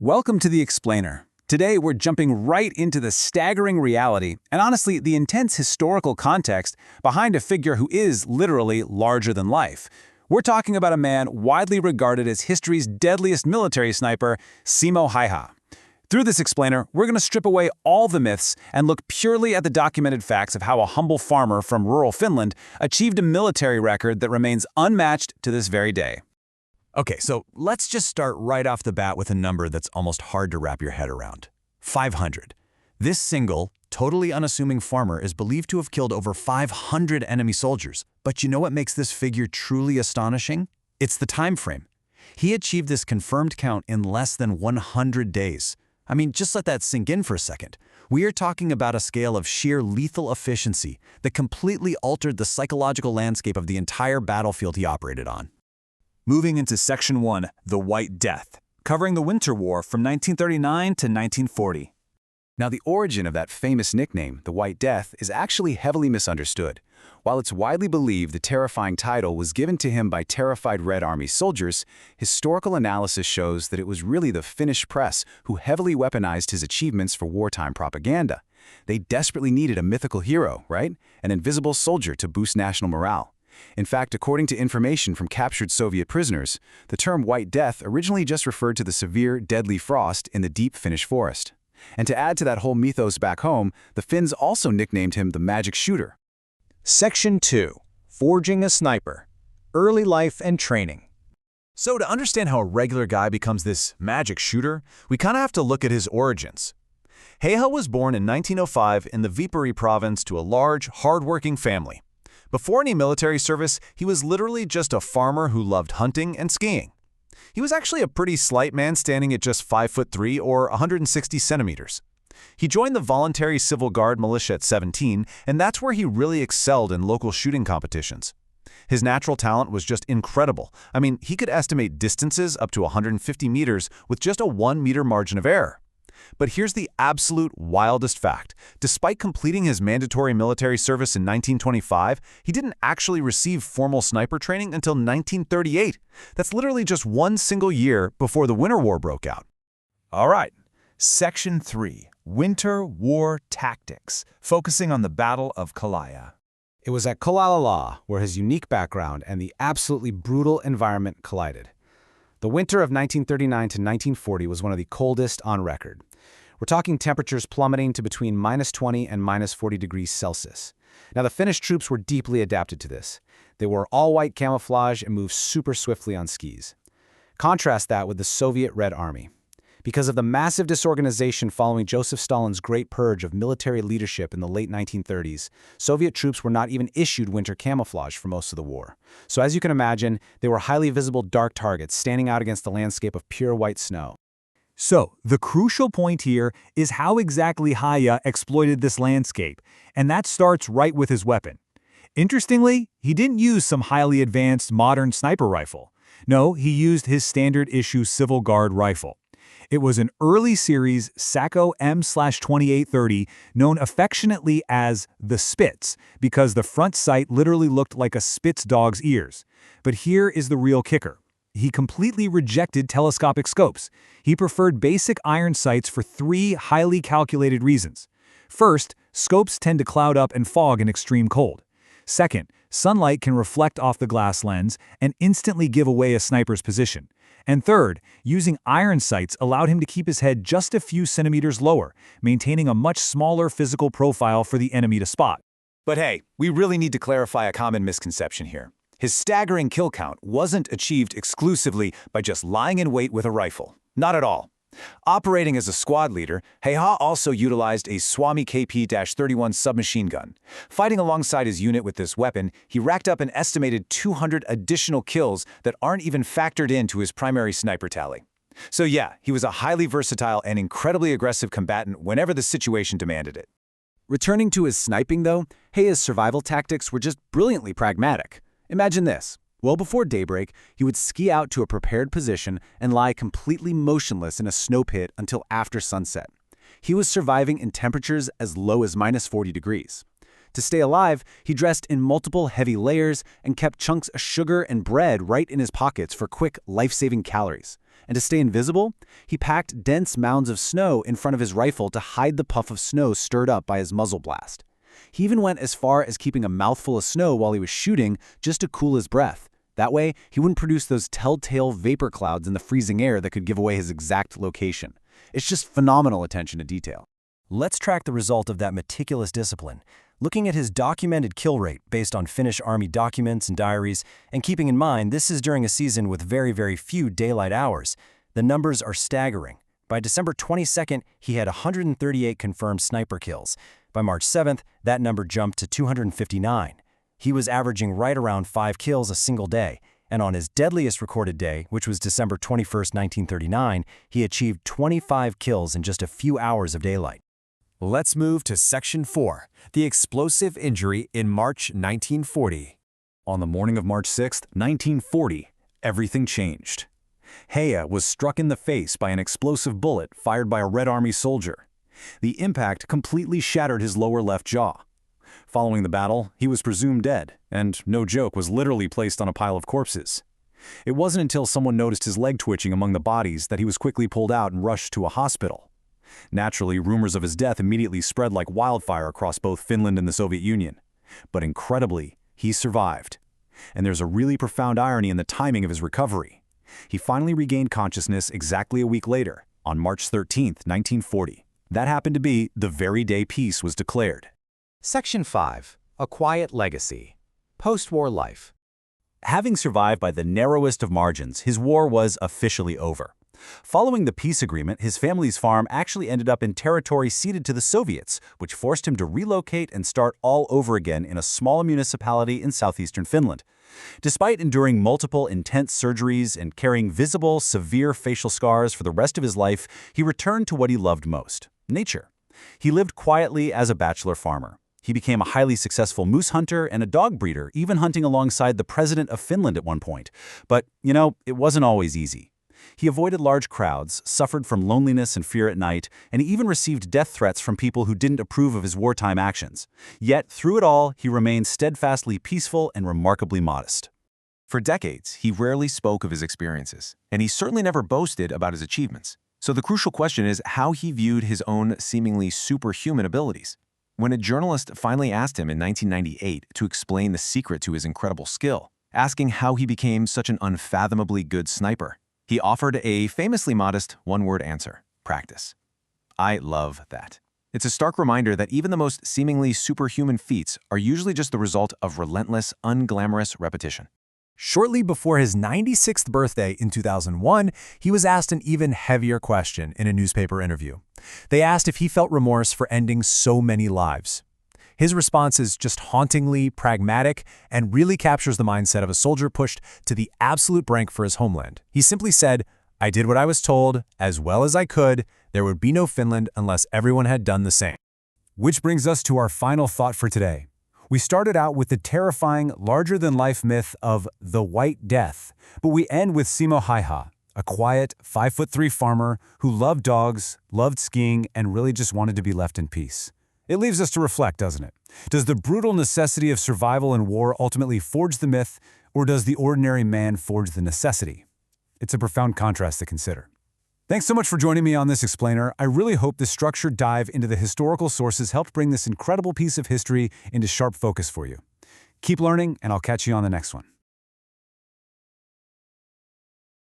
Welcome to The Explainer. Today, we're jumping right into the staggering reality and honestly, the intense historical context behind a figure who is literally larger than life. We're talking about a man widely regarded as history's deadliest military sniper, Simo Häyhä. Through this explainer, we're going to strip away all the myths and look purely at the documented facts of how a humble farmer from rural Finland achieved a military record that remains unmatched to this very day. Okay, so let's just start right off the bat with a number that's almost hard to wrap your head around. 500. This single, totally unassuming farmer is believed to have killed over 500 enemy soldiers. But you know what makes this figure truly astonishing? It's the time frame. He achieved this confirmed count in less than 100 days. I mean, just let that sink in for a second. We are talking about a scale of sheer lethal efficiency that completely altered the psychological landscape of the entire battlefield he operated on. Moving into Section 1, The White Death, covering the Winter War from 1939 to 1940. Now, the origin of that famous nickname, the White Death, is actually heavily misunderstood. While it's widely believed the terrifying title was given to him by terrified Red Army soldiers, historical analysis shows that it was really the Finnish press who heavily weaponized his achievements for wartime propaganda. They desperately needed a mythical hero, right? An invisible soldier to boost national morale. In fact, according to information from captured Soviet prisoners, the term White Death originally just referred to the severe, deadly frost in the deep Finnish forest. And to add to that whole mythos back home, the Finns also nicknamed him the Magic Shooter. Section 2. Forging a Sniper. Early Life and Training. So to understand how a regular guy becomes this magic shooter, we kind of have to look at his origins. Hayha was born in 1905 in the WWII province to a large, hard-working family. Before any military service, he was literally just a farmer who loved hunting and skiing. He was actually a pretty slight man, standing at just 5'3" or 160 centimeters. He joined the voluntary Civil Guard militia at 17, and that's where he really excelled in local shooting competitions. His natural talent was just incredible. I mean, he could estimate distances up to 150 meters with just a 1-meter margin of error. But here's the absolute wildest fact. Despite completing his mandatory military service in 1925, he didn't actually receive formal sniper training until 1938. That's literally just one single year before the Winter War broke out. All right, Section 3, Winter War Tactics, focusing on the Battle of Kalaja. It was at Kalaja where his unique background and the absolutely brutal environment collided. The winter of 1939 to 1940 was one of the coldest on record. We're talking temperatures plummeting to between -20 and -40 degrees Celsius. Now, the Finnish troops were deeply adapted to this. They wore all-white camouflage and moved super swiftly on skis. Contrast that with the Soviet Red Army. Because of the massive disorganization following Joseph Stalin's Great Purge of military leadership in the late 1930s, Soviet troops were not even issued winter camouflage for most of the war. So as you can imagine, they were highly visible dark targets standing out against the landscape of pure white snow. So, the crucial point here is how exactly Hayha exploited this landscape, and that starts right with his weapon. Interestingly, he didn't use some highly advanced modern sniper rifle. No, he used his standard-issue Civil Guard rifle. It was an early series Sacco M/2830 known affectionately as the Spitz because the front sight literally looked like a Spitz dog's ears. But here is the real kicker. He completely rejected telescopic scopes. He preferred basic iron sights for 3 highly calculated reasons. First, scopes tend to cloud up and fog in extreme cold. Second, sunlight can reflect off the glass lens and instantly give away a sniper's position. And third, using iron sights allowed him to keep his head just a few centimeters lower, maintaining a much smaller physical profile for the enemy to spot. But hey, we really need to clarify a common misconception here. His staggering kill count wasn't achieved exclusively by just lying in wait with a rifle. Not at all. Operating as a squad leader, Hayha also utilized a Swami KP-31 submachine gun. Fighting alongside his unit with this weapon, he racked up an estimated 200 additional kills that aren't even factored into his primary sniper tally. So yeah, he was a highly versatile and incredibly aggressive combatant whenever the situation demanded it. Returning to his sniping though, Hayha's survival tactics were just brilliantly pragmatic. Imagine this. Well before daybreak, he would ski out to a prepared position and lie completely motionless in a snow pit until after sunset. He was surviving in temperatures as low as -40 degrees. To stay alive, he dressed in multiple heavy layers and kept chunks of sugar and bread right in his pockets for quick, life-saving calories. And to stay invisible, he packed dense mounds of snow in front of his rifle to hide the puff of snow stirred up by his muzzle blast. He even went as far as keeping a mouthful of snow while he was shooting just to cool his breath. That way, he wouldn't produce those telltale vapor clouds in the freezing air that could give away his exact location. It's just phenomenal attention to detail. Let's track the result of that meticulous discipline, looking at his documented kill rate based on Finnish army documents and diaries, and keeping in mind this is during a season with very, very few daylight hours. The numbers are staggering. By December 22nd, he had 138 confirmed sniper kills. By March 7th, that number jumped to 259. He was averaging right around 5 kills a single day, and on his deadliest recorded day, which was December 21st, 1939, he achieved 25 kills in just a few hours of daylight. Let's move to Section 4, the explosive injury in March 1940. On the morning of March 6, 1940, everything changed. Hayha was struck in the face by an explosive bullet fired by a Red Army soldier. The impact completely shattered his lower left jaw. Following the battle, he was presumed dead, and, no joke, was literally placed on a pile of corpses. It wasn't until someone noticed his leg twitching among the bodies that he was quickly pulled out and rushed to a hospital. Naturally, rumors of his death immediately spread like wildfire across both Finland and the Soviet Union. But incredibly, he survived. And there's a really profound irony in the timing of his recovery. He finally regained consciousness exactly a week later, on March 13, 1940. That happened to be the very day peace was declared. Section 5. A Quiet Legacy. Post-war life. Having survived by the narrowest of margins, his war was officially over. Following the peace agreement, his family's farm actually ended up in territory ceded to the Soviets, which forced him to relocate and start all over again in a small municipality in southeastern Finland. Despite enduring multiple intense surgeries and carrying visible, severe facial scars for the rest of his life, he returned to what he loved most: nature. He lived quietly as a bachelor farmer. He became a highly successful moose hunter and a dog breeder, even hunting alongside the president of Finland at one point. But, it wasn't always easy. He avoided large crowds, suffered from loneliness and fear at night, and he even received death threats from people who didn't approve of his wartime actions. Yet, through it all, he remained steadfastly peaceful and remarkably modest. For decades, he rarely spoke of his experiences, and he certainly never boasted about his achievements. So the crucial question is how he viewed his own seemingly superhuman abilities. When a journalist finally asked him in 1998 to explain the secret to his incredible skill, asking how he became such an unfathomably good sniper, he offered a famously modest one-word answer: practice. I love that. It's a stark reminder that even the most seemingly superhuman feats are usually just the result of relentless, unglamorous repetition. Shortly before his 96th birthday in 2001, he was asked an even heavier question in a newspaper interview. They asked if he felt remorse for ending so many lives. His response is just hauntingly pragmatic and really captures the mindset of a soldier pushed to the absolute brink for his homeland. He simply said, "I did what I was told, as well as I could. There would be no Finland unless everyone had done the same." Which brings us to our final thought for today. We started out with the terrifying, larger-than-life myth of the White Death, but we end with Simo Häyhä, a quiet, 5'3" farmer who loved dogs, loved skiing, and really just wanted to be left in peace. It leaves us to reflect, doesn't it? Does the brutal necessity of survival in war ultimately forge the myth, or does the ordinary man forge the necessity? It's a profound contrast to consider. Thanks so much for joining me on this explainer. I really hope this structured dive into the historical sources helped bring this incredible piece of history into sharp focus for you. Keep learning, and I'll catch you on the next one.